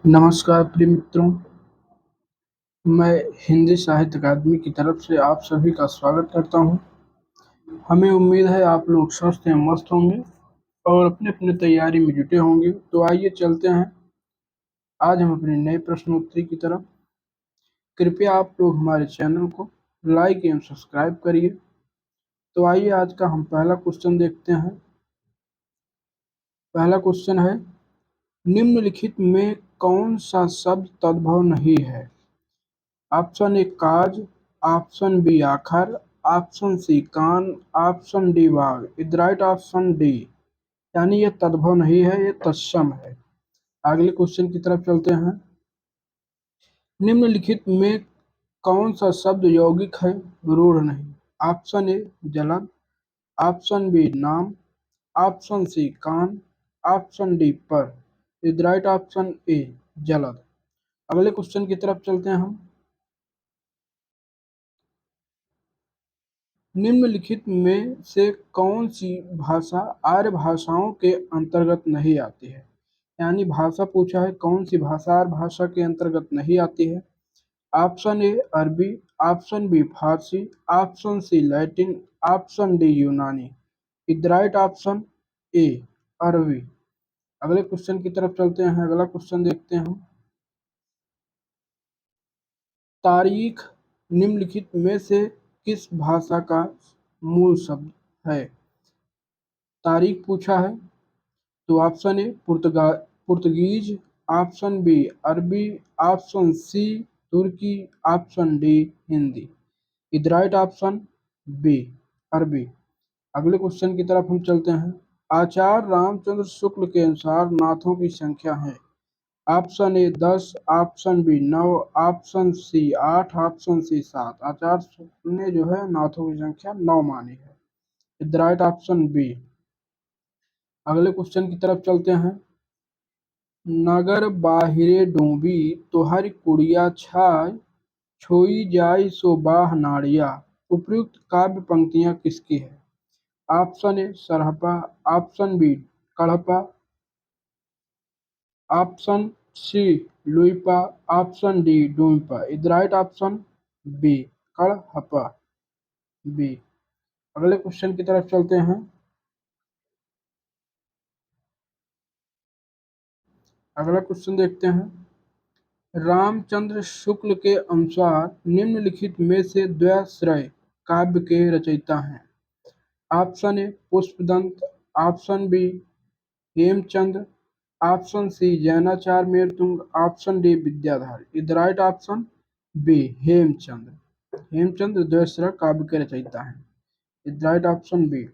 नमस्कार प्रिय मित्रों, मैं हिंदी साहित्य अकादमी की तरफ से आप सभी का स्वागत करता हूं। हमें उम्मीद है आप लोग स्वस्थ एवं मस्त होंगे और अपने-अपने तैयारी में जुटे होंगे। तो आइए चलते हैं आज हम अपने नए प्रश्नोत्तरी की तरफ। कृपया आप लोग हमारे चैनल को लाइक एवं सब्सक्राइब करिए। तो आइए आज का हम पहला क्वेश्चन देखते हैं। पहला क्वेश्चन है, निम्नलिखित में कौन सा शब्द तद्भव नहीं है? ऑप्शन ए काज, ऑप्शन बी आखर, ऑप्शन सी कान, ऑप्शन डी वाग। इज राइट ऑप्शन डी, यानी ये तद्भव नहीं है, ये तत्सम है। अगले क्वेश्चन की तरफ चलते हैं। निम्नलिखित में कौन सा शब्द यौगिक है, रूढ़ नहीं? ऑप्शन ए जलन, ऑप्शन बी नाम, ऑप्शन सी कान, ऑप्शन डी पर। इज राइट ऑप्शन ए जलद। अगले क्वेश्चन की तरफ चलते हैं हम। निम्नलिखित में से कौन सी भाषा आर्य भाषाओं के अंतर्गत नहीं आती है? यानी भाषा पूछा है, कौन सी भाषा आर्य भाषा के अंतर्गत नहीं आती है? ऑप्शन ए अरबी, ऑप्शन बी फारसी, option C Latin, option D यूनानी। इज राइट ऑप्शन ए अरबी। अगले क्वेश्चन की तरफ चलते हैं। अगला क्वेश्चन देखते हैं हम। तारीख निम्नलिखित में से किस भाषा का मूल शब्द है? तारीख पूछा है, तो option A Portuguese, option B अरबी, ऑप्शन सी तुर्की, option D Hindi. Is right option B अरबी। अगले क्वेश्चन की तरफ हम चलते हैं। आचार्य रामचंद्र शुक्ल के अनुसार नाथों की संख्या है? Option A 10, option B 9, option C 8, option C 7। Acharya Shukla ने जो है नाथों की संख्या 9 मानी है। Is right option B. अगले क्वेश्चन की तरफ चलते हैं। नगर बाहिरे डूबी तोहर कुड़िया छाय, छोई जाई सो बाह नाड़िया। उपयुक्त काव्य पंक्तियां किसकी है? Option A Sarahapa, option B Kadapa, option C Luipa, option D Duipa. Is right option B Kadahapa B. अगले क्वेश्चन की तरफ चलते हैं। अगला क्वेश्चन देखते हैं। रामचंद्र शुक्ल के अनुसार निम्नलिखित में से द्वयाश्रय काव्य के रचयिता हैं? Option A Pushpadant, option B Hemchandra, option C Jainacharya Merutunga, option D Vidyadhar. Is right option B Hemchandra. Hemchandra Dvyashraya काव्य के रचयिता हैं। Is right option B.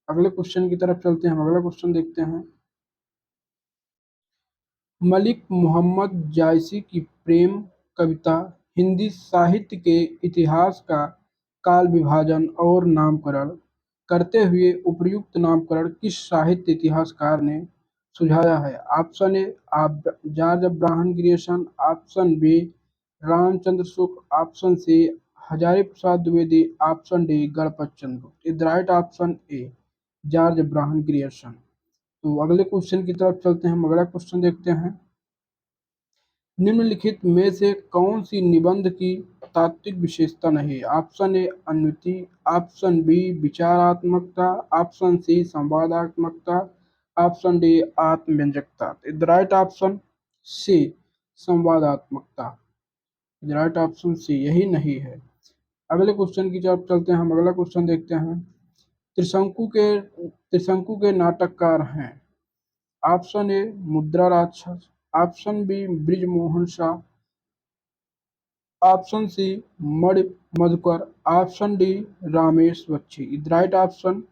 अगले क्वेश्चन की तरफ चलते हैं। अगला क्वेश्चन देखते हैं। मलिक मोहम्मद जायसी की प्रेम कविता हिंदी साहित्य के इतिहास का काल विभाजन और नामकरण करते हुए उपयुक्त नामकरण किस साहित्य इतिहासकार ने सुझाया है? Option A George Abraham Grierson, option B Ramchandra Shukla, option C Hazari Prasad Dwivedi, option D Ganpat Chandra. Is right option A George Abraham Grierson. तो अगले क्वेश्चन की तरफ चलते हैं। हम अगला क्वेश्चन देखते हैं। निम्नलिखित में से कौन सी निबंध की तात्विक विशेषता नहीं है? ऑप्शन ए अन्वृत्ति, ऑप्शन बी विचारात्मकता, ऑप्शन सी संवादात्मकता, ऑप्शन डी आत्मव्यंजकता। द राइट ऑप्शन सी संवादात्मकता। द राइट ऑप्शन सी यही नहीं है। अगले क्वेश्चन की तरफ चलते हैं। हम अगला क्वेश्चन देखते हैं। त्रिशंकु के नाटककार हैं? Option A Mudra Rakshas, option B Brijmohan Shah, option C Mani Madhukar, option D Ramesh Bakshi. Is right option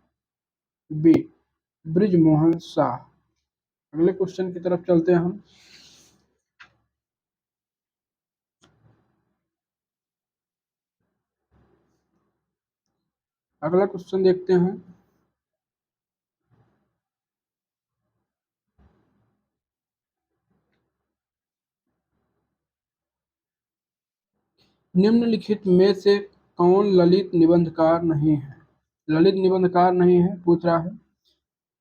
B Brijmohan Shah. अगले क्वेश्चन की तरफ चलते हैं हम। अगला क्वेश्चन देखते हैं। निम्नलिखित में से कौन ललित निबंधकार नहीं है? ललित निबंधकार नहीं है पूछ रहा है।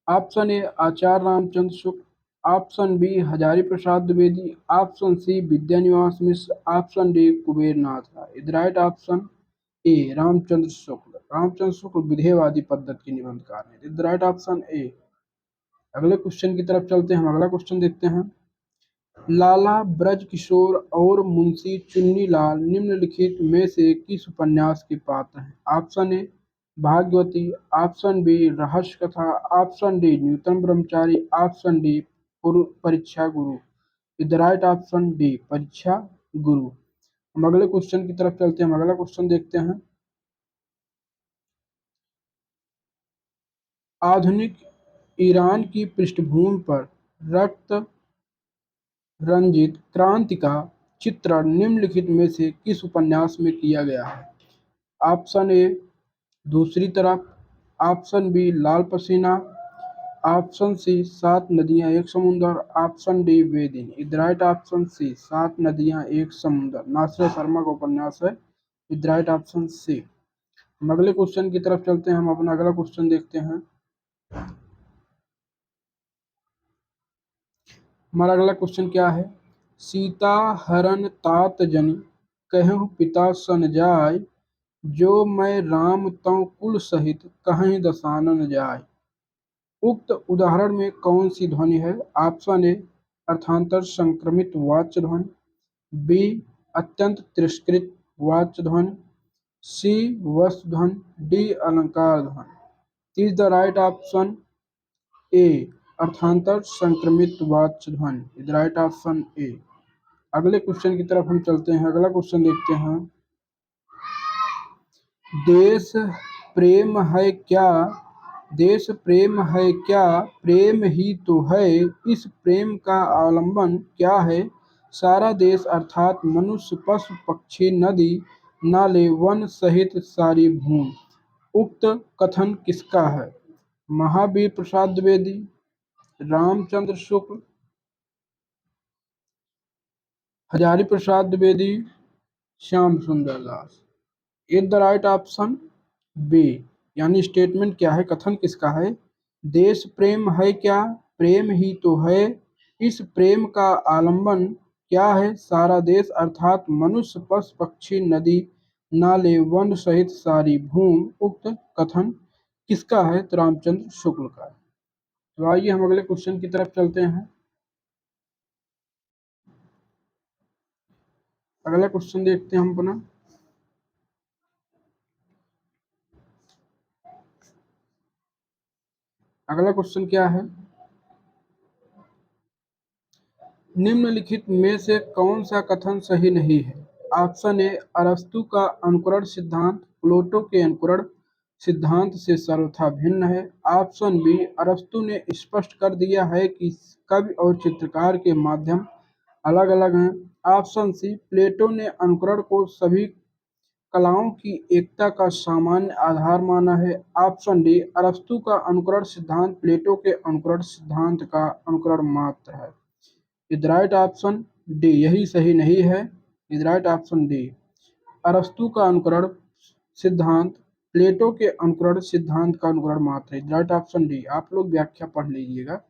Option A Acharya Ramchandra Shukla, option B Hazari Prasad Dwivedi, option C Vidyaniwas Mishra, option D Kuber Nath Rai. Is right option A Ramchandra Shukla. Ramchandra Shukla विधेयवादी पद्धति के निबंधकार हैं। Is right option A. अगले क्वेश्चन की तरफ चलते हैं, हम अगला क्वेश्चन देखते हैं। लाला ब्रजकिशोर और मुंशी चुन्नीलाल निम्नलिखित में से किस उपन्यास के पात्र हैं? Option A Bhagyavati, option B Rahasya Katha, option D Nutan Brahmachari, option D Pariksha Guru. Is the right option D Pariksha Guru. हम अगले क्वेश्चन की तरफ चलते हैं, हम अगला क्वेश्चन देखते हैं। आधुनिक ईरान की पृष्ठभूमि पर रक्त रंजित क्रांति का चित्रण निम्नलिखित में से किस उपन्यास में किया गया है? ऑप्शन ए दूसरी तरफ, ऑप्शन बी लाल पसीना, ऑप्शन सी सात नदियां एक समुंदर, ऑप्शन डी वे दिन। इज राइट ऑप्शन सी सात नदियां एक समुंदर। नासिर शर्मा का उपन्यास है। Is right option C. हम अगले क्वेश्चन की तरफ चलते हैं, हम अपना अगला क्वेश्चन देखते हैं। हमारा अगला क्वेश्चन क्या है? सीता हरण तात जनि कहु पिता सन जाय, जो मैं राम तौ कुल सहित कहीं दसानन जाय। उक्त उदाहरण में कौन सी ध्वनि है? ऑप्शन ए अर्थांतर संक्रमित वाच्य ध्वनि, बी अत्यंत तिरस्कृत वाच्य ध्वनि, सी वस्तु ध्वनि, डी अलंकार ध्वनि। Is the right option A अर्थांतर संक्रमित वाच्य ध्वनि। Is right option A. अगले क्वेश्चन की तरफ हम चलते हैं, अगला क्वेश्चन देखते हैं। देश प्रेम है क्या, देश प्रेम है क्या, प्रेम ही तो है, इस प्रेम का आलंबन क्या है? सारा देश अर्थात मनुष्य पशु पक्षी नदी नाले वन सहित सारी भूमि। उक्त कथन किसका है? Mahavir Prasad Dwivedi, Ramchandra Shukla, Hazari Prasad Dwivedi, Shyam Sundar Das. Is the right option B. यानी स्टेटमेंट क्या है, कथन किसका है? देश प्रेम है क्या, प्रेम ही तो है, इस प्रेम का आलंबन क्या है? सारा देश अर्थात मनुष्य पशु पक्षी नदी नाले वन सहित सारी भूमि। उक्त कथन किसका है? तो रामचंद्र शुक्ल का है। तो आइए हम अगले क्वेश्चन की तरफ चलते हैं। अगला क्वेश्चन देखते हैं हम अपना। अगला क्वेश्चन क्या है? निम्नलिखित में से कौन सा कथन सही नहीं है? ऑप्शन ए अरस्तु का अनुकरण सिद्धांत प्लेटो के अनुकरण सिद्धांत से सर्वथा भिन्न है। ऑप्शन बी अरस्तु ने स्पष्ट कर दिया है कि कवि और चित्रकार के माध्यम अलग अलग हैं। ऑप्शन सी प्लेटो ने अनुकरण को सभी कलाओं की एकता का सामान्य आधार माना है। ऑप्शन डी अरस्तु का अनुकरण सिद्धांत प्लेटो के अनुकरण सिद्धांत का अनुकरण मात्र है। इज राइट ऑप्शन डी, यही सही नहीं है। इज राइट ऑप्शन डी अरस्तु का अनुकरण सिद्धांत प्लेटो के अनुकरण सिद्धांत का अनुकरण मात्र है। Is right option D. आप लोग व्याख्या पढ़ लीजिएगा।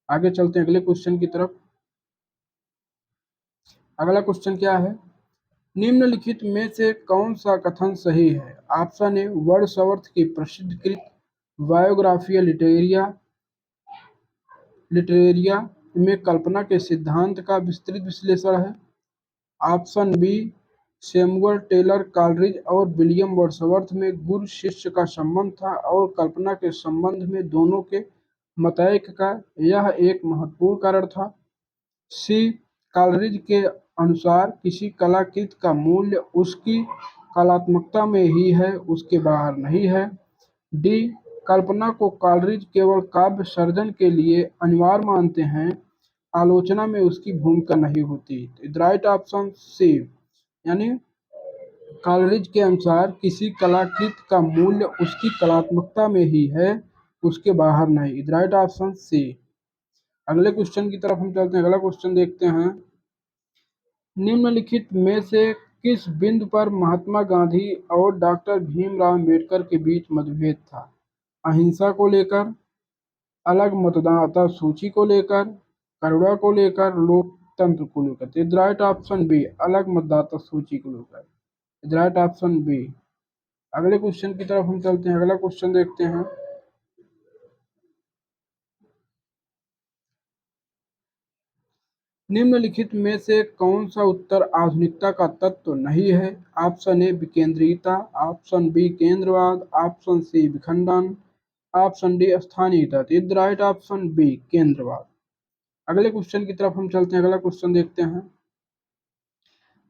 आगे चलते हैं अगले क्वेश्चन की तरफ। अगला क्वेश्चन क्या है? निम्नलिखित में से कौन सा कथन सही है? ऑप्शन ए वर्ड्सवर्थ की प्रसिद्ध कृत बायोग्राफिया लिटरेरिया में कल्पना के सिद्धांत का विस्तृत विश्लेषण है। Option B Samuel Taylor Coleridge और विलियम वर्ड्सवर्थ में गुरु शिष्य का संबंध था और कल्पना के संबंध में दोनों के मतैक्य का यह एक महत्वपूर्ण कारण था। सी कॉलरिज के अनुसार किसी कलाकृति का मूल्य उसकी कलात्मकता में ही है, उसके बाहर नहीं है। डी कल्पना को कॉलरिज केवल काव्य सर्जन के लिए अनिवार्य मानते हैं, आलोचना में उसकी भूमिका नहीं होती। राइट ऑप्शन सी, यानी कॉलरिज के अनुसार किसी कलाकृति का मूल्य उसकी कलात्मकता में ही है, उसके बाहर नहीं। Right option C. अगले क्वेश्चन की तरफ हम चलते हैं, अगला क्वेश्चन देखते हैं। निम्नलिखित में से किस बिंदु पर महात्मा गांधी और डॉक्टर भीमराव अम्बेडकर के बीच मतभेद था? अहिंसा को लेकर, अलग मतदाता सूची को लेकर, करुणा को लेकर, लोकतंत्र को लेकर। इज राइट ऑप्शन बी, अलग मतदाता सूची को लेकर। Is right option B. अगले क्वेश्चन की तरफ हम चलते हैं। अगला क्वेश्चन देखते हैं। निम्नलिखित में से कौन सा उत्तर आधुनिकता का तत्व नहीं है? ऑप्शन ए विकेंद्रीयता, ऑप्शन बी केंद्रवाद, ऑप्शन सी विखंडन, ऑप्शन डी स्थानीयता। इज राइट ऑप्शन बी केंद्रवाद। अगले क्वेश्चन की तरफ हम चलते हैं। अगला क्वेश्चन देखते हैं।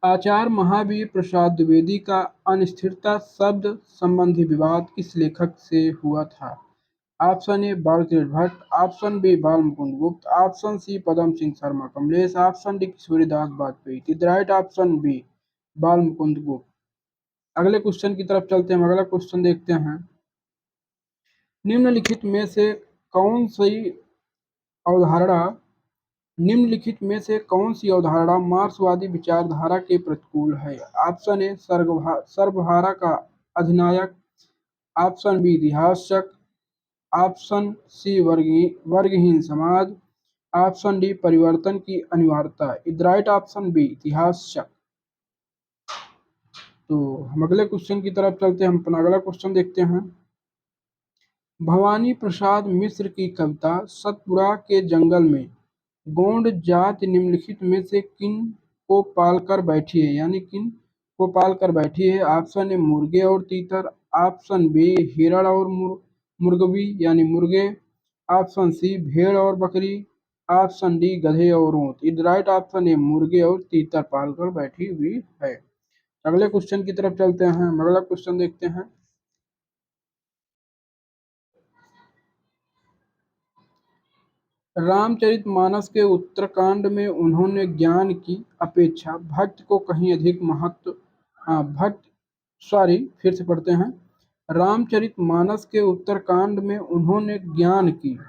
आचार्य महावीर प्रसाद द्विवेदी का अनिश्चितता शब्द संबंधी विवाद किस लेखक से हुआ था? Option A Balkrishna Bhatt, option B Bal Mukund Gupt, option C Padam Singh Sharma Kamlesh, option D Suryadas Vajpeyi. Is right option B Bal Mukund गुप्त। अगले क्वेश्चन की तरफ चलते हैं। अगला क्वेश्चन देखते हैं। निम्नलिखित में से कौन सी अवधारणा निम्नलिखित में से कौन सी अवधारणा मार्क्सवादी विचारधारा के प्रतिकूल है? ऑप्शन ए सर्वहारा का अधिनायक, ऑप्शन बी इतिहासक, ऑप्शन सी वर्गहीन समाज, ऑप्शन डी परिवर्तन की अनिवार्यता। इज राइट ऑप्शन बी इतिहासक। तो हम अगले क्वेश्चन की तरफ चलते हैं। हम अपना अगला क्वेश्चन देखते हैं। भवानी प्रसाद मिश्र की कविता सतपुड़ा के जंगल में गोंड जाति निम्नलिखित में से किन को पालकर बैठी है, यानी किन को पालकर बैठी है? ऑप्शन ए मुर्गे और तीतर, ऑप्शन बी हिरण और मुर्गवी यानी मुर्गे, ऑप्शन सी भेड़ और बकरी, ऑप्शन डी गधे और ऊंट। इज राइट ऑप्शन ए मुर्गे और तीतर पालकर बैठी हुई है। अगले क्वेश्चन की तरफ चलते हैं। हम अगला क्वेश्चन देखते हैं। रामचरितमानस के उत्तरकांड में उन्होंने ज्ञान की अपेक्षा भक्ति को कहीं अधिक महत्व भक्ति सॉरी फिर से पढ़ते हैं। रामचरितमानस के उत्तरकांड में उन्होंने ज्ञान की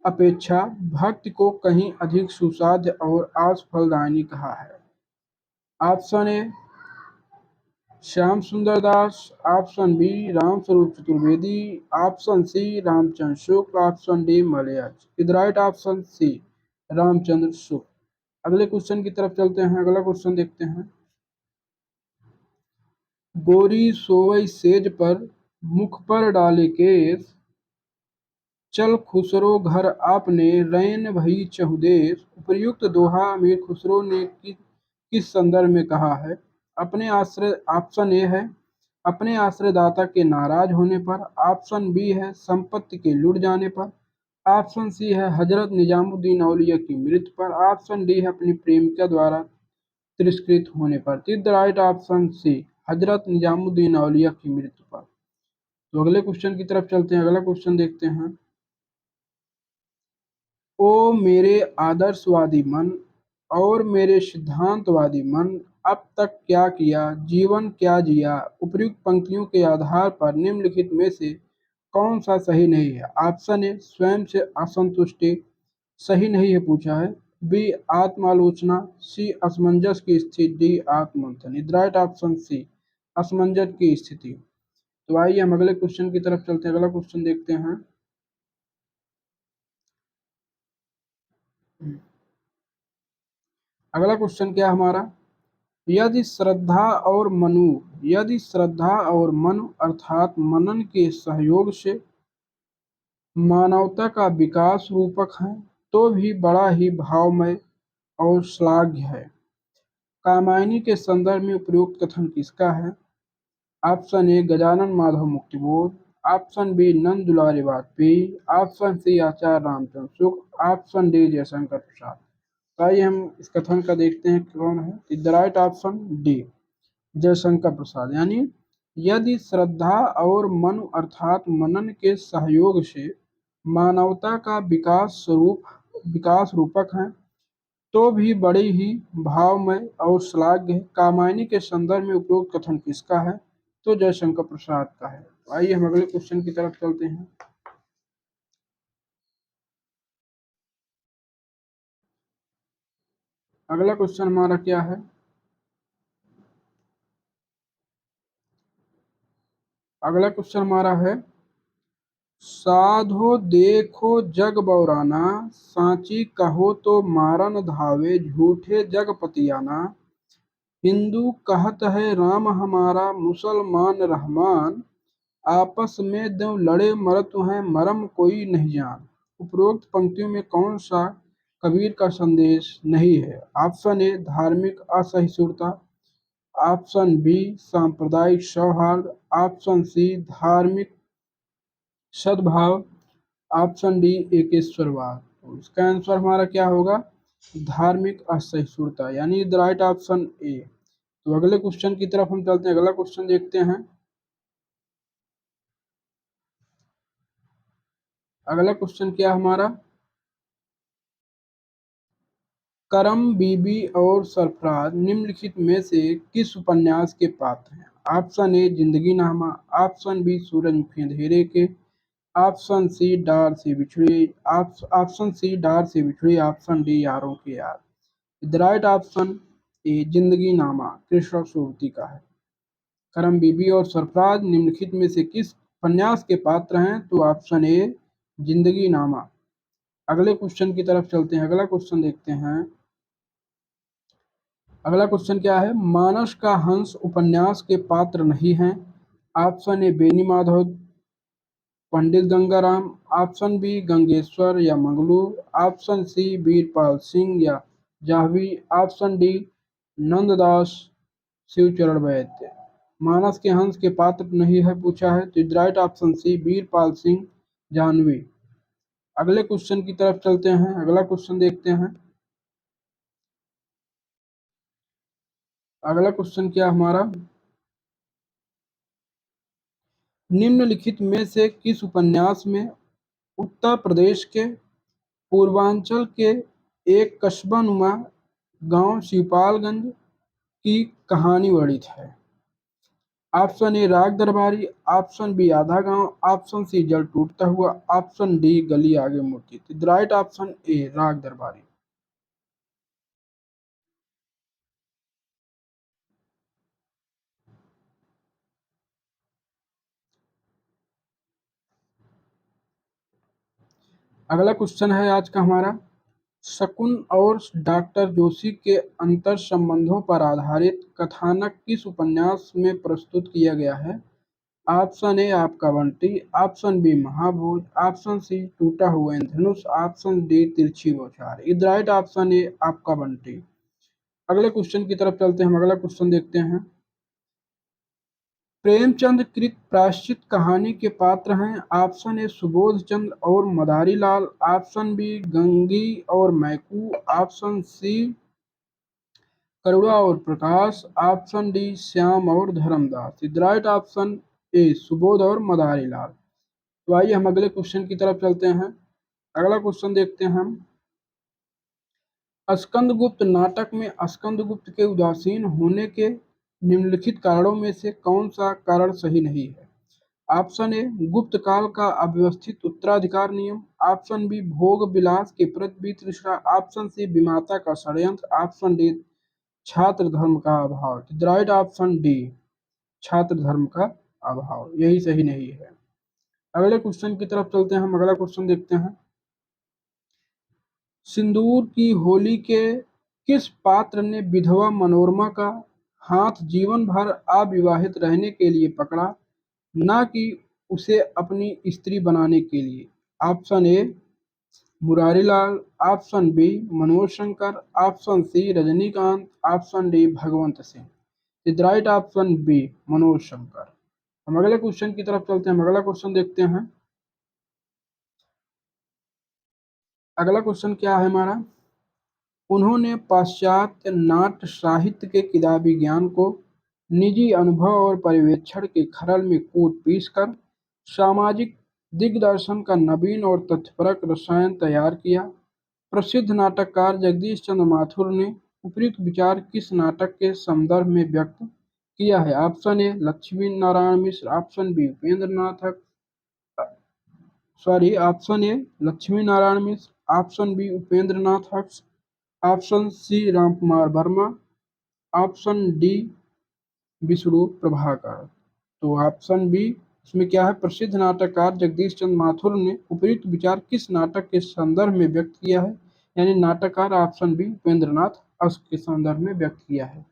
अपेक्षा भक्ति को कहीं अधिक सुसाध्य और आस फलदायिनी कहा है। Option A Shyam Sundar Das, option B Ramswaroop Chaturvedi, option C Ramchandra Shukla, option D Malayaj. Is right option C Ramchandra Shukla. अगले क्वेश्चन की तरफ चलते हैं। अगला क्वेश्चन देखते हैं। गोरी सोवई सेज पर मुख पर डाले केस, चल खुसरो घर आपने रैन भई चहुदेश। उपर्युक्त दोहा अमीर खुसरो ने किस संदर्भ में कहा है? अपने आश्रय ऑप्शन ए है अपने आश्रयदाता के नाराज होने पर, ऑप्शन बी है संपत्ति के लुट जाने पर, ऑप्शन सी है हजरत निजामुद्दीन औलिया की मृत्यु पर, ऑप्शन डी है अपनी प्रेमिका द्वारा तिरस्कृत होने पर। द राइट ऑप्शन सी हजरत निजामुद्दीन औलिया की मृत्यु पर। तो अगले क्वेश्चन की तरफ चलते हैं। अगला क्वेश्चन देखते हैं। ओ मेरे आदर्शवादी मन और मेरे सिद्धांतवादी मन, अब तक क्या किया, जीवन क्या जिया। उपर्युक्त पंक्तियों के आधार पर निम्नलिखित में से कौन सा सही नहीं है? ऑप्शन ए स्वयं से असंतुष्टि सही नहीं है पूछा है, बी आत्मालोचना, सी असमंजस की स्थिति, डी आत्ममंथन। इज राइट ऑप्शन सी असमंजस की स्थिति। तो आइए हम अगले क्वेश्चन की तरफ चलते हैं। अगला क्वेश्चन देखते हैं। अगला क्वेश्चन क्या है हमारा? यदि श्रद्धा और मनु अर्थात मनन के सहयोग से मानवता का विकास रूपक है, तो भी बड़ा ही भावमय और श्लाघ्य है। कामायनी के संदर्भ में उपयुक्त कथन किसका है? Option A Gajanan Madhav Muktibodh, option B Nand Dulari Vajpeyi, option C Acharya Ramchandra Shukla, option D Jaishankar Prasad. तो आइए हम इस कथन का देखते हैं कौन है। The right option D Jaishankar Prasad. यानी यदि श्रद्धा और मन अर्थात मनन के सहयोग से मानवता का विकास रूपक है, तो भी बड़े ही भावमय और श्लाघ्य है। कामायनी के संदर्भ में उपयुक्त कथन किसका है? तो जयशंकर प्रसाद का है। आइए हम अगले क्वेश्चन की तरफ चलते हैं। अगला क्वेश्चन हमारा क्या है? अगला क्वेश्चन हमारा है साधो देखो जग बौराना, सांची कहो तो मारन धावे, झूठे जग पतियाना। हिंदू कहत है राम हमारा, मुसलमान रहमान। आपस में दो लड़े मरत हैं, मरम कोई नहीं जान। उपरोक्त पंक्तियों में कौन सा कबीर का संदेश नहीं है? ऑप्शन ए धार्मिक असहिष्णुता, ऑप्शन बी सांप्रदायिक सौहार्द, ऑप्शन सी धार्मिक सद्भाव, ऑप्शन डी एकेश्वरवाद। तो इसका आंसर हमारा क्या होगा? धार्मिक असहिष्णुता, यानी द राइट ऑप्शन ए। तो अगले क्वेश्चन की तरफ हम चलते हैं। अगला क्वेश्चन देखते हैं। अगला क्वेश्चन क्या है हमारा? करम बीबी और सरफराज निम्नलिखित में से किस उपन्यास के पात्र हैं? ऑप्शन ए जिंदगी नामा, ऑप्शन बी सूरजमुखी अंधेरे के, ऑप्शन सी डार से बिछड़ी, ऑप्शन सी डार से बिछड़ी, ऑप्शन डी यारों के यार। द राइट ऑप्शन ए जिंदगी नामा कृष्ण सूर्ति का है। करम बीबी और सरफराज निम्नलिखित में से किस उपन्यास के पात्र हैं? तो ऑप्शन ए जिंदगी नामा। अगले क्वेश्चन की तरफ चलते हैं। अगला क्वेश्चन देखते हैं। अगला क्वेश्चन क्या है? मानस का हंस उपन्यास के पात्र नहीं हैं। Option A Beni Madhav, Pandit Gangaram, option B Gangeshwar या मंगलू, ऑप्शन सी वीरपाल सिंह या जाह्नवी, ऑप्शन डी नंददास शिवचरण वैद्य। मानस के हंस के पात्र नहीं है पूछा है, तो right option C Veerpal Singh, Jahnavi. अगले क्वेश्चन की तरफ चलते हैं। अगला क्वेश्चन देखते हैं। अगला क्वेश्चन क्या हमारा? निम्नलिखित में से किस उपन्यास में उत्तर प्रदेश के पूर्वांचल के एक कस्बा-नुमा गांव शिवपालगंज की कहानी वर्णित है? ऑप्शन ए राग दरबारी, ऑप्शन बी आधा गांव, ऑप्शन सी जल टूटता हुआ, ऑप्शन डी गली आगे मूर्ति। राइट ऑप्शन ए राग दरबारी। अगला क्वेश्चन है आज का हमारा। शकुन और डॉक्टर जोशी के अंतर संबंधों पर आधारित कथानक किस उपन्यास में प्रस्तुत किया गया है? Option A Aapka Bunty, option B Mahabhoj, option C Toota Hua Indradhanush, option D तिरछी बौछार। Right option A Aapka Bunty. अगले क्वेश्चन की तरफ चलते हैं। हम अगला क्वेश्चन देखते हैं। प्रेमचंद कृत प्रायश्चित कहानी के पात्र हैं। ऑप्शन ए सुबोध चंद्र और मदारी लाल, ऑप्शन बी गंगी और मैकू, ऑप्शन सी करुणा और प्रकाश, ऑप्शन डी श्याम और Dharmdas. Right option A Subodh और मदारी लाल। तो आइए हम अगले क्वेश्चन की तरफ चलते हैं। अगला क्वेश्चन देखते हैं हम। स्कंदगुप्त नाटक में स्कंदगुप्त के उदासीन होने के निम्नलिखित कारणों में से कौन सा कारण सही नहीं है? ऑप्शन ए गुप्त काल का अव्यवस्थित उत्तराधिकार नियम, ऑप्शन बी भोग विलास के प्रति वितृष्णा, ऑप्शन सी विमाता का षड्यंत्र, ऑप्शन डी छात्र धर्म का अभाव। राइट ऑप्शन डी छात्र धर्म का अभाव, यही सही नहीं है। अगले क्वेश्चन की तरफ चलते हैं। हम अगला क्वेश्चन देखते हैं। सिंदूर की होली के किस पात्र ने विधवा मनोरमा का हाथ जीवन भर अविवाहित रहने के लिए पकड़ा, ना कि उसे अपनी स्त्री बनाने के लिए? Option A Murarilal, option B Manoj Shankar, option C Rajnikant, option D Bhagwant Singh. Right option B Manoj Shankar. हम अगले क्वेश्चन की तरफ चलते हैं। हम अगला क्वेश्चन देखते हैं। अगला क्वेश्चन क्या है हमारा? उन्होंने पाश्चात्य नाट्य साहित्य के किताबी ज्ञान को निजी अनुभव और पर्यवेक्षण के खरल में कूट पीस कर सामाजिक दिग्दर्शन का नवीन और तथ्यपरक रसायन तैयार किया। प्रसिद्ध नाटककार जगदीश चंद्र माथुर ने उपयुक्त विचार किस नाटक के संदर्भ में व्यक्त किया है? Option A Laxmi Narayan Mishra, option B Upendra Nath option A Laxmi Narayan Mishra, option B Upendra Nath हक्स, option C Ramkumar Verma, option D Vishnu Prabhakar. तो ऑप्शन बी इसमें क्या है, प्रसिद्ध नाटककार जगदीश चंद्र माथुर ने उपयुक्त विचार किस नाटक के संदर्भ में व्यक्त किया है? यानी नाटककार ऑप्शन बी उपेंद्रनाथ अश्क के संदर्भ में व्यक्त किया है।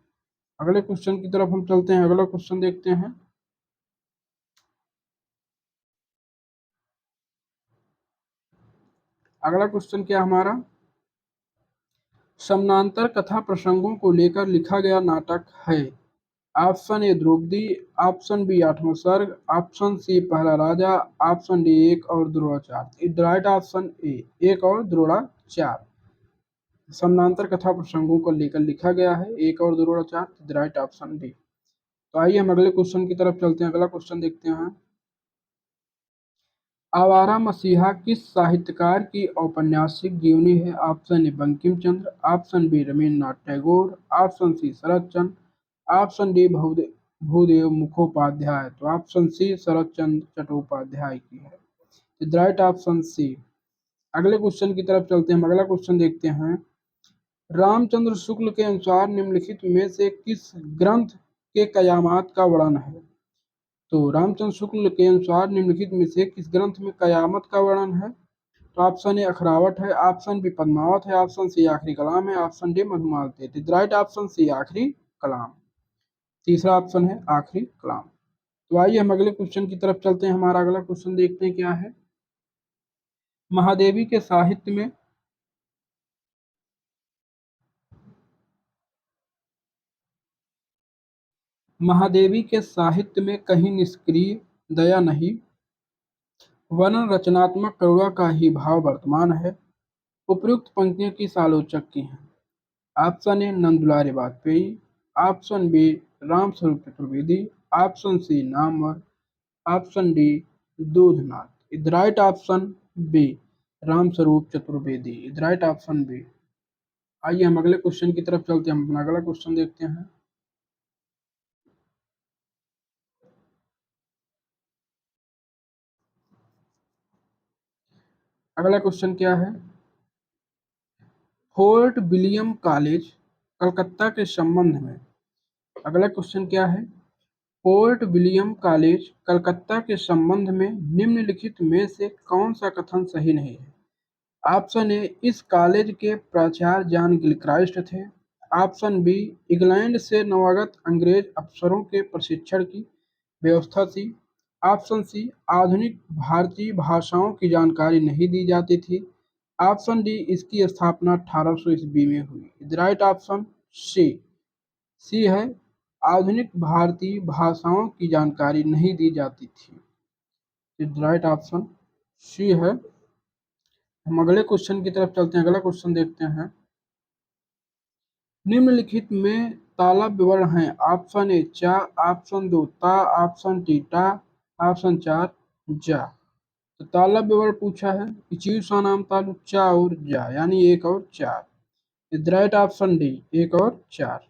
अगले क्वेश्चन की तरफ हम चलते हैं। अगला क्वेश्चन देखते हैं। अगला क्वेश्चन क्या हमारा, समानांतर कथा प्रसंगों को लेकर लिखा गया नाटक है? Option A Draupadi, option B Aathvan Sarg, option C पहला राजा, ऑप्शन डी एक और द्रोणाचार्य। द राइट ऑप्शन ए एक और द्रोणाचार्य। समानांतर कथा प्रसंगों को लेकर लिखा गया है एक और Dronacharya. The right option D. तो आइए हम अगले क्वेश्चन की तरफ चलते हैं। अगला क्वेश्चन देखते हैं। आवारा मसीहा किस साहित्यकार की औपन्यासिक जीवनी है? Option A Bankim Chandra, option B Rabindranath Tagore, option C Sharat Chandra, option D Bhudev Mukhopadhyay. तो ऑप्शन सी शरत चंद्र चट्टोपाध्याय की है। Right option C. अगले क्वेश्चन की तरफ चलते हैं। हम अगला क्वेश्चन देखते हैं। रामचंद्र शुक्ल के अनुसार निम्नलिखित में से किस ग्रंथ के कयामात का वर्णन है? तो रामचंद्र शुक्ल के अनुसार निम्नलिखित में से किस ग्रंथ में कयामत का वर्णन है? तो ऑप्शन ए अखरावट है, ऑप्शन बी पद्मावत है, ऑप्शन सी आखिरी कलाम है, ऑप्शन डी मधुमालती है। राइट ऑप्शन सी आखिरी कलाम। तीसरा ऑप्शन है आखिरी कलाम। तो आइए हम अगले क्वेश्चन की तरफ चलते हैं। हमारा अगला क्वेश्चन देखते हैं क्या है। महादेवी के साहित्य में महादेवी के साहित्य में कहीं निष्क्रिय दया नहीं, वर्णन रचनात्मक करुणा का ही भाव वर्तमान है। उपयुक्त पंक्तियों किस आलोचक की हैं? Option A Nandulare Vajpeyi, option B Ramswaroop Chaturvedi, option C Namvar, option D Doodhnath. Is right option B Ramswaroop Chaturvedi. Is right option B. आइए हम अगले क्वेश्चन की तरफ चलते हैं। हम अपना अगला क्वेश्चन देखते हैं। अगला क्वेश्चन क्या है। फोर्ट विलियम कॉलेज कलकत्ता के संबंध में, अगला क्वेश्चन क्या है। फोर्ट विलियम कॉलेज कलकत्ता के संबंध में निम्नलिखित में से कौन सा कथन सही नहीं है? ऑप्शन ए इस कॉलेज के प्राचार्य जॉन गिलक्राइस्ट थे, ऑप्शन बी इंग्लैंड से नवागत अंग्रेज अफसरों के प्रशिक्षण की व्यवस्था थी, ऑप्शन सी आधुनिक भारतीय भाषाओं की जानकारी नहीं दी जाती थी, ऑप्शन डी इसकी स्थापना 1800 ईस्वी में हुई। राइट ऑप्शन सी। सी है आधुनिक भारतीय भाषाओं की जानकारी नहीं दी जाती थी। राइट ऑप्शन सी है। हम अगले क्वेश्चन की तरफ चलते हैं। अगला क्वेश्चन देखते हैं। निम्नलिखित में ताला विवरण है। ऑप्शन ए चा, ऑप्शन दो ता, ऑप्शन टी टा, ऑप्शन चार जा। तो ताला विवरण पूछा है कि चीव सा नाम तालु चा और जा, यानी एक और चार। राइट ऑप्शन डी एक और चार।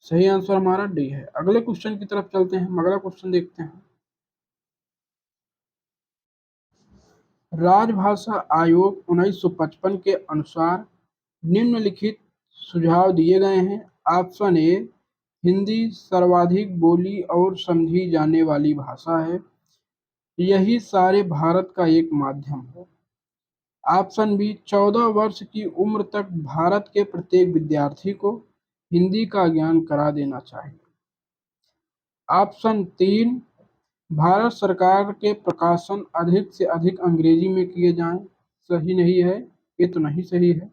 सही आंसर हमारा डी है। अगले क्वेश्चन की तरफ चलते हैं। हम अगला क्वेश्चन देखते हैं। राजभाषा आयोग 1955 के अनुसार निम्नलिखित सुझाव दिए गए हैं। ऑप्शन ए हिंदी सर्वाधिक बोली और समझी जाने वाली भाषा है, यही सारे भारत का एक माध्यम है। ऑप्शन बी 14 वर्ष की उम्र तक भारत के प्रत्येक विद्यार्थी को हिंदी का ज्ञान करा देना चाहिए। ऑप्शन तीन भारत सरकार के प्रकाशन अधिक से अधिक अंग्रेजी में किए जाएं, सही नहीं है, ये तो नहीं सही है।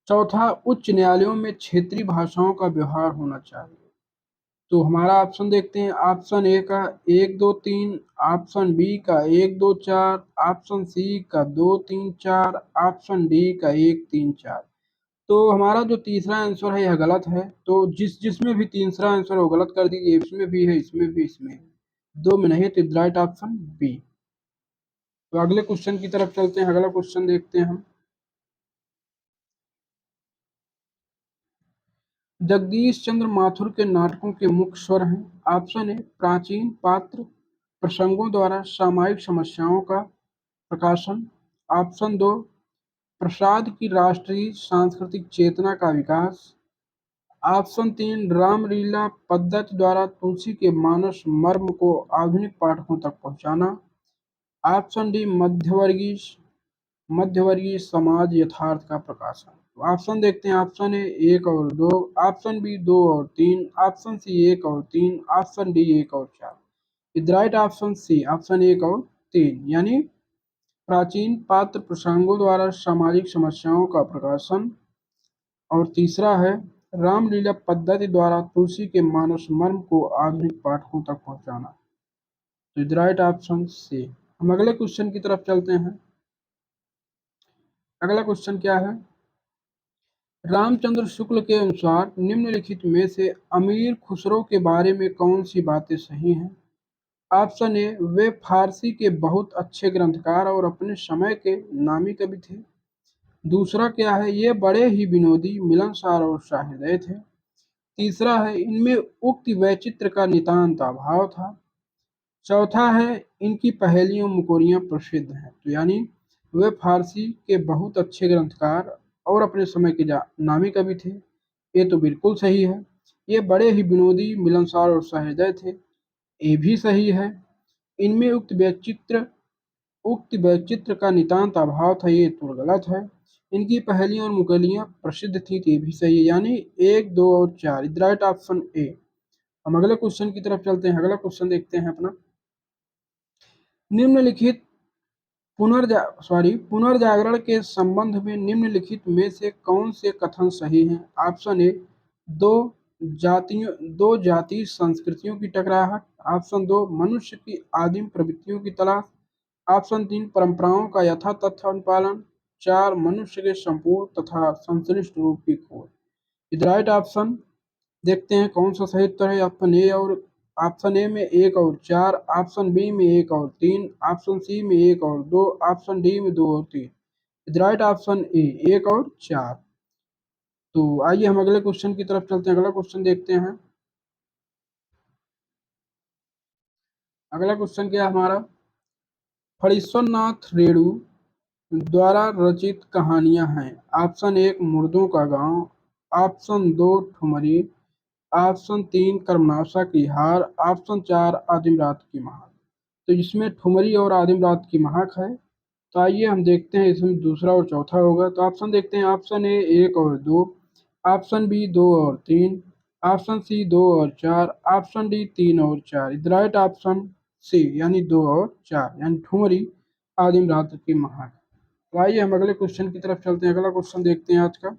चौथा उच्च न्यायालयों में क्षेत्रीय भाषाओं का व्यवहार होना चाहिए। तो हमारा ऑप्शन देखते हैं। ऑप्शन ए का एक दो तीन, ऑप्शन बी का एक दो चार, ऑप्शन सी का दो तीन चार, ऑप्शन डी का एक तीन चार। तो हमारा जो तीसरा आंसर है यह गलत है। तो जिसमें भी तीसरा आंसर है वो गलत कर दीजिए। इसमें भी है, इसमें भी, इसमें दो में नहीं है। तो राइट ऑप्शन बी। तो अगले क्वेश्चन की तरफ चलते हैं। अगला क्वेश्चन देखते हैं हम। जगदीश चंद्र माथुर के नाटकों के मुख्य स्वर हैं। ऑप्शन ए प्राचीन पात्र प्रसंगों द्वारा सामायिक समस्याओं का प्रकाशन, ऑप्शन दो प्रसाद की राष्ट्रीय सांस्कृतिक चेतना का विकास, ऑप्शन 3 रामलीला पद्धति द्वारा तुलसी के मानस मर्म को आधुनिक पाठकों तक पहुंचाना। ऑप्शन डी मध्यवर्गीय समाज यथार्थ का प्रकाशन। तो ऑप्शन देखते हैं, ऑप्शन ए 1 और 2, ऑप्शन बी 2 और 3, ऑप्शन सी 1 और 3, ऑप्शन डी 1 और 4। Is right option C, option 1 और 3 यानी प्राचीन पात्र प्रसंगों द्वारा सामाजिक समस्याओं का प्रकाशन। और तीसरा है रामलीला पद्धति द्वारा तुलसी के मानस मर्म को आधुनिक पाठकों तक पहुंचाना। तो इज राइट ऑप्शन सी। हम अगले क्वेश्चन की तरफ चलते हैं। अगला क्वेश्चन क्या है, रामचंद्र शुक्ल के अनुसार निम्नलिखित में से अमीर खुसरो के बारे में कौन सी बातें सही हैं। ऑप्शन ए वे फारसी के बहुत अच्छे ग्रंथकार और अपने समय के नामी कवि थे। दूसरा क्या है, ये बड़े ही विनोदी, मिलनसार और सहृदय थे। तीसरा है इनमें उक्त वैचित्र का नितांत अभाव था। चौथा है इनकी पहेलियां मुकोरियां प्रसिद्ध हैं। तो यानी वे फारसी के बहुत अच्छे ग्रंथकार और अपने समय के नामी कवि थे, ये तो बिल्कुल सही है। ये बड़े ही विनोदी, मिलनसार और सहृदय थे, ये भी सही है। इनमें उक्त वैचित्र का नितांत अभाव था, ये तो गलत है। इनकी पहेलियां और मुकेलियां प्रसिद्ध थी, तो ये भी सही है। यानी 1, 2 और 4 इज राइट ऑप्शन ए। हम अगले क्वेश्चन की तरफ चलते हैं। अगला क्वेश्चन देखते हैं अपना, निम्नलिखित पुनर्जागरण के संबंध में निम्नलिखित में से कौन से कथन सही हैं। ऑप्शन ए दो दो जातीय संस्कृतियों की टकराहट। ऑप्शन 2 मनुष्य की आदिम प्रवृत्तियों की तलाश। ऑप्शन 3 परंपराओं का यथातथ अनुपालन। 4 मनुष्य के संपूर्ण तथा संश्लिष्ट रूप की खोज। इज राइट ऑप्शन देखते हैं कौन सा सही उत्तर है। ऑप्शन ए में 1 और 4, ऑप्शन बी में 1 और 3, ऑप्शन सी में 1 और 2, ऑप्शन डी में 2 और 3। इज राइट ऑप्शन ए 1 और 4। तो आइए हम अगले क्वेश्चन की तरफ चलते हैं। अगला क्वेश्चन देखते हैं। अगला क्वेश्चन क्या है हमारा, फणीश्वरनाथ रेणु द्वारा रचित कहानियां हैं। ऑप्शन 1 मुर्दों का गांव, ऑप्शन 2 ठुमरी, ऑप्शन 3 कर्मनाशा की हार, ऑप्शन 4 आदिम रात की महक। तो इसमें ठुमरी और आदिम रात की महक है। तो आइए हम देखते हैं इसमें दूसरा और चौथा होगा। तो ऑप्शन देखते हैं, ऑप्शन ए 1 और 2, ऑप्शन बी 2 और 3, ऑप्शन सी 2 और 4, ऑप्शन डी 3 और 4। इज राइट ऑप्शन सी यानी 2 और 4 यानी ठुमरी आदिम रात की महक। तो आइए हम अगले क्वेश्चन की तरफ चलते हैं। अगला क्वेश्चन देखते हैं आज का,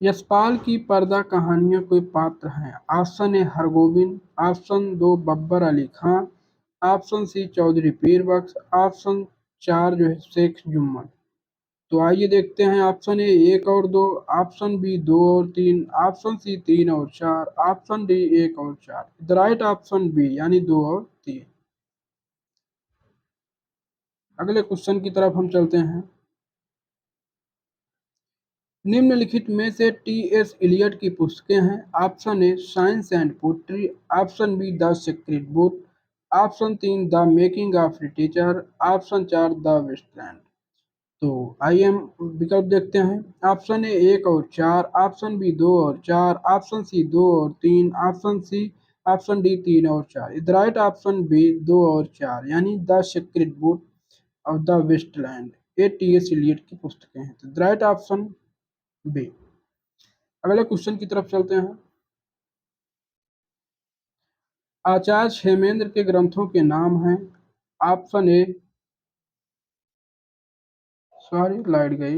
यशपाल की पर्दा कहानियां कोई पात्र हैं। Option A Hargovind, option 2 Babbar Ali Khan, option C Chaudhary Pir Bakhsh, option 4 जो है शेख जुम्मन। तो आइए देखते हैं, ऑप्शन ए 1 और 2, ऑप्शन बी 2 और 3, ऑप्शन सी 3 और 4, ऑप्शन डी 1 और 4। द राइट ऑप्शन बी यानी 2 और 3। अगले क्वेश्चन की तरफ हम चलते हैं। निम्नलिखित में से टी एस इलियट की पुस्तकें हैं। Option A science and poetry, option B the secret book, option 3 the making of literature, option 4 the waste land. तो आइए हम विकल्प देखते हैं। ऑप्शन ए 1 और 4, ऑप्शन बी 2 और 4, ऑप्शन सी 2 और 3, ऑप्शन डी 3 और 4। इज राइट ऑप्शन बी 2 और 4 यानी the secret book of the waste land, ये टी एस इलियट की पुस्तकें हैं। तो राइट ऑप्शन बी। अगले क्वेश्चन की तरफ चलते हैं। आचार्य क्षेमेंद्र के ग्रंथों के नाम हैं। ऑप्शन ए, सॉरी लाइट गई।